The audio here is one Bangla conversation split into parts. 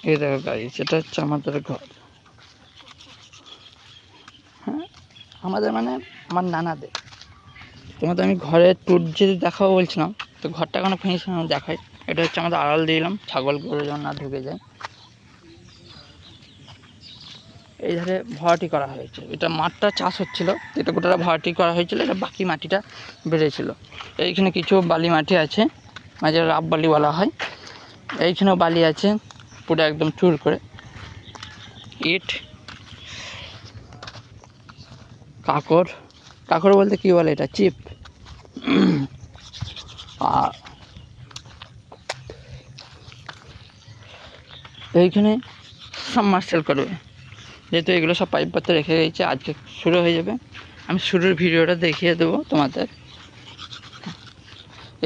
এই দেখো গাইস, এটা হচ্ছে আমাদের ঘর। হ্যাঁ, আমাদের মানে আমার নানাদের। তোমাদের আমি ঘরের ট্যুর যদি দেখাবো বলছিলাম, তো ঘরটা এখনো ফিনিশিং দেখাই। এটা হচ্ছে আমাদের আড়াল দিলাম, ছাগল গরু যেন না ঢুকে যায়। এই ধারে ভরাটি করা হয়েছে, এটা মাঠটা চাষ হচ্ছিল, এটা গোটাটা ভরাটি করা হয়েছিল, এটা বাকি মাটিটা বেড়েছিল। এইখানে কিছু বালি মাটি আছে, মাঝে রাব বালি বলা হয়। এইখানেও বালি আছে, পুরো একদম চুর করে। ইট, কাকড়, কাকড় বলতে কী বলে এটা, চিপ। আর এইখানে সাবমার্সেল করবে, যেহেতু এগুলো সব পাইপপত্র রেখে গেছে, আজকে শুরু হয়ে যাবে। আমি শুরুর ভিডিওটা দেখিয়ে দেবো তোমাদের।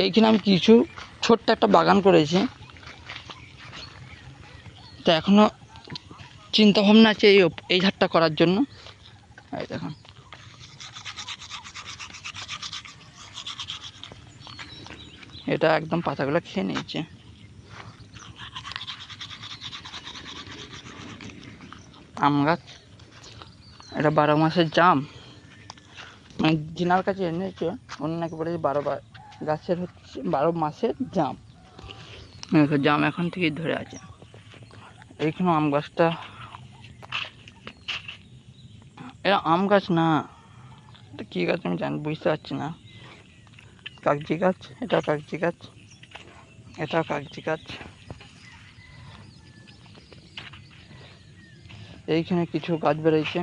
এইখানে আমি কিছু ছোট্ট একটা বাগান করেছি, তো এখনও চিন্তাভাবনা আছে এই ধারটা করার জন্য। এই দেখুন, এটা একদম পাতাগুলো খেয়ে নিয়েছে। আম গাছ, এটা 12 মাসের জাম, মানে জিনার কাছে এনেছে, অন্য নাকি বলেছে 12 গাছের হচ্ছে 12 মাসের জাম। জাম এখন থেকেই ধরে আছে। এইখানে আম গাছটা, এটা আম গাছ না, এটা কী গাছ আমি বুঝতে পারছি না। কাগজি গাছ, এটা কাগজি গাছ, এটা কাগজি গাছ। এইখানে কিছু গাছ বেরোইছে,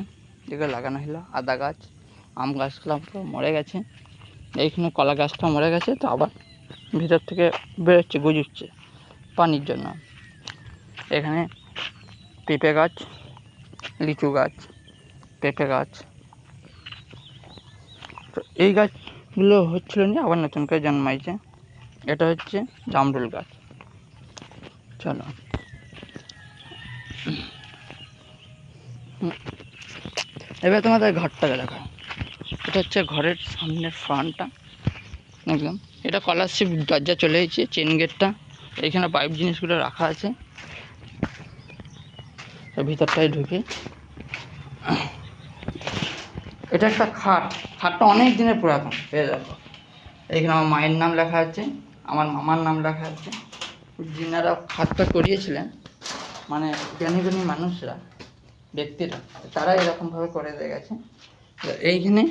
যেগুলো লাগানো হলো, আদা গাছ। আম গাছগুলো পুরো মরে গেছে। এইখানে কলা গাছটা মরে গেছে, তো আবার ভিতর থেকে বেরোচ্ছে, গুজুচ্ছে পানির জন্য। এখানে পেঁপে গাছ, লিচু গাছ, পেঁপে গাছ। তো এই গাছগুলো হচ্ছিল না, আবার নতুন করে জন্মাইছে। এটা হচ্ছে জামরুল গাছ। চলো, এবার তোমাদের ঘরটাকে দেখা। এটা হচ্ছে ঘরের সামনের ফ্রন্টটা একদম। এটা স্কলারশিপ দরজা চলে এসেছে, চেন গেটটা। এইখানে পাইপ জিনিসগুলো রাখা আছে, ভিতরটায় ঢুকে। এটা একটা খাট, খাটটা অনেক দিনের পুরাতন। এই দেখো, এইখানে আমার মায়ের নাম লেখা আছে, আমার মামার নাম লেখা আছে। যিনারা খাটটা করিয়েছিলেন, মানে জ্ঞানী জ্ঞানী মানুষরা, ব্যক্তিরা, তারা এরকমভাবে করে দিয়ে গেছে। এইখানে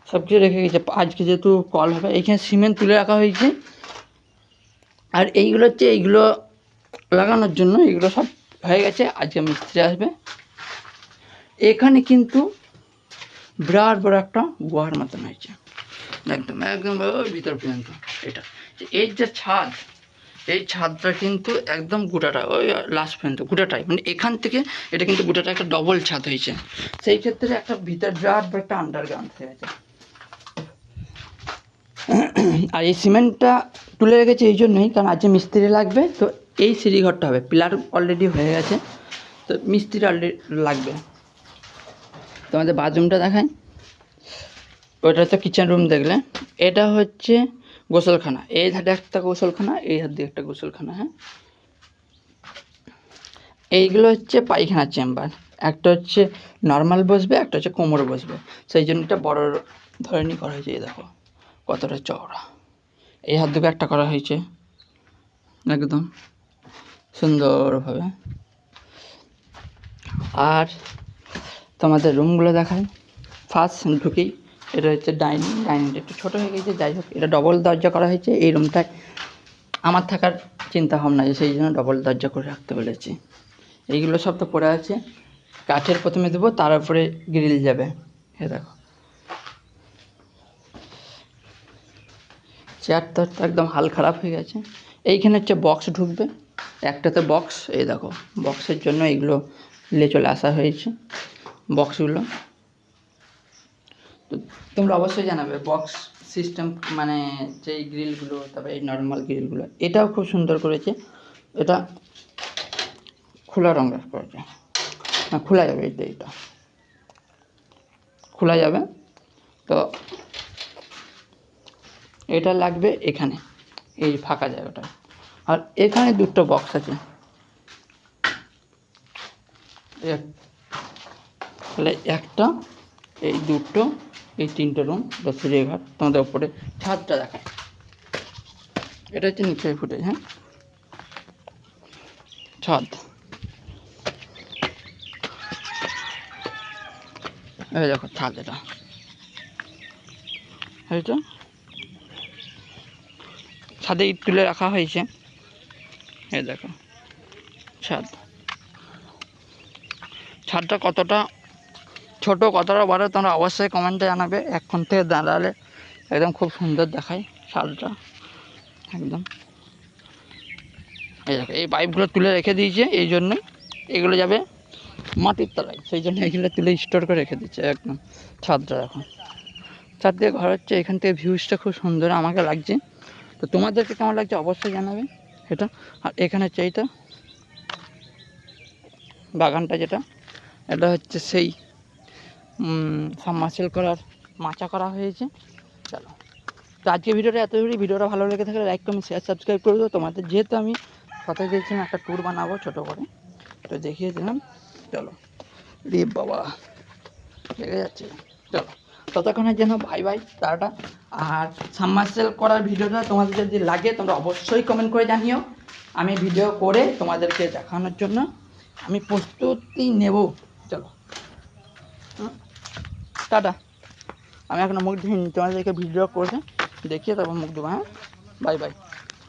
সব কিছু রেখে গেছে। আজকে যেহেতু কল হবে, এইখানে সিমেন্ট তুলে রাখা হয়েছে। আর এইগুলো হচ্ছে, এইগুলো লাগানোর জন্য এগুলো সব হয়ে গেছে, আজকে মিস্ত্রি আসবে। এখানে কিন্তু বিরাট বড় একটা গুহার মতন হয়েছে, একদম একদম ভিতর পর্যন্ত। এটা এই যে ছাদ, এই ছাদটা কিন্তু একদম গোটাটা ওই লাস্ট পর্যন্ত গোটাটাই, মানে এখান থেকে এটা কিন্তু গোটাটা একটা ডবল ছাদ হয়েছে। সেই ক্ষেত্রে একটা ভিতর বিরাট বড় একটা আন্ডারগ্রাউন্ড হয়ে গেছে। আর এই সিমেন্টটা তুলে রেখেছে এই জন্যই, কারণ আজকে মিস্ত্রি লাগবে, তো এই সিঁড়িঘরটা হবে। পিলার অলরেডি হয়ে গেছে, তো মিস্ত্রি অলরেডি লাগবে। তোমাদের বাথরুমটা দেখায়, ওইটা হচ্ছে কিচেন রুম। দেখলে এটা হচ্ছে গোসলখানা, এই ধারে একটা গোসলখানা, এই ধার দিয়ে একটা গোসলখানা। হ্যাঁ, এইগুলো হচ্ছে পায়খানার চেম্বার। একটা হচ্ছে নর্মাল বসবে, একটা হচ্ছে কোমর বসবে, সেই জন্য এটা বড় ধরনের করা হয়েছে। এই দেখো কতটা চওড়া। এই হাত দুটো একটা করা হয়েছে একদম সুন্দরভাবে। আর তোমাদের রুমগুলো দেখায়। ফার্স্ট ঢুকেই এটা হচ্ছে ডাইনিংটা একটু ছোটো হয়ে গেছে, যাই হোক এটা ডবল দরজা করা হয়েছে। এই রুমটায় আমার থাকার চিন্তা ভাবনা আছে, সেই জন্য ডবল দরজা করে রাখতে বলেছি। এইগুলো সব তো পড়ে আছে, কাঠের প্রথমে দেবো, তার উপরে গ্রিল যাবে। এ দেখো, চেয়ারটা তো একদম হাল খারাপ হয়ে গেছে। এইখানে হচ্ছে বক্স ঢুকবে, একটাতে বক্স। এই দেখো, বক্সের জন্য এইগুলো নিয়ে চলে আসা হয়েছে, বক্সগুলো। তো তোমরা অবশ্যই জানাবে বক্স সিস্টেম, মানে যেই গ্রিলগুলো, তারপরে এই নর্মাল গ্রিলগুলো। এটাও খুব সুন্দর করেছে, এটা খোলা রঙের করেছে, না খোলা যাবে, এইটা খোলা যাবে। তো এটা লাগবে এখানে, এই ফাঁকা জায়গাটা। আর এখানে দুটো বক্স আছে, এক তাহলে একটা, এই দুটো, এই তিনটে রুম, দশের ঘর। তোমাদের ওপরে ছাদটা দেখায়, এটা হচ্ছে নিচের ফুটেজ। হ্যাঁ, ছাদ, এই দেখো ছাদ, এটা এইটা ছাদে ইট তুলে রাখা হয়েছে। এই দেখো ছাদ, ছাদটা কতটা ছোট কতটা বড় তোমরা অবশ্যই কমেন্টে জানাবে। এখন থেকে দাঁড়ালে একদম খুব সুন্দর দেখায় ছাদটা একদম। এই দেখো এই পাইপগুলো তুলে রেখে দিয়েছে, এই জন্যই এগুলো যাবে মাটির তলায়, সেই জন্য এগুলো তুলে স্টোর করে রেখে দিচ্ছে একদম। ছাদটা দেখো, ছাদ দিয়ে ঘর হচ্ছে, এখান থেকে ভিউজটা খুব সুন্দর আমাকে লাগছে। তো তোমাদেরকে কেমন লাগছে অবশ্যই জানাবে এটা। আর এখানে হচ্ছে এইটা বাগানটা, যেটা এটা হচ্ছে সেই সাবমার্সিবল করার মাচা করা হয়েছে। চলো, তো আজকে ভিডিওটা এত দূরই। ভিডিওটা ভালো লেগে থাকলে লাইক, কমেন্ট, শেয়ার, সাবস্ক্রাইব করে দেবো। তোমাদের যেহেতু আমি কথা দিয়েছিলাম একটা ট্যুর বানাবো ছোটো করে, তো দেখিয়ে দিলাম। চলো, রে বাবা লেগে যাচ্ছে। চলো, ততক্ষণের জন্য বাই বাই, টাটা। আর সাবমার্সিবল করার ভিডিওটা তোমাদের যদি লাগে তোমরা অবশ্যই কমেন্ট করে জানিও। আমি ভিডিও করে তোমাদেরকে দেখানোর জন্য আমি প্রস্তুতি নেব। চলো, টাটা। আমি এখন মুখ ধুয়ে তোমাদেরকে ভিডিও করে দেখিয়ে তারপর মুখ দেবো। হ্যাঁ, বাই বাই।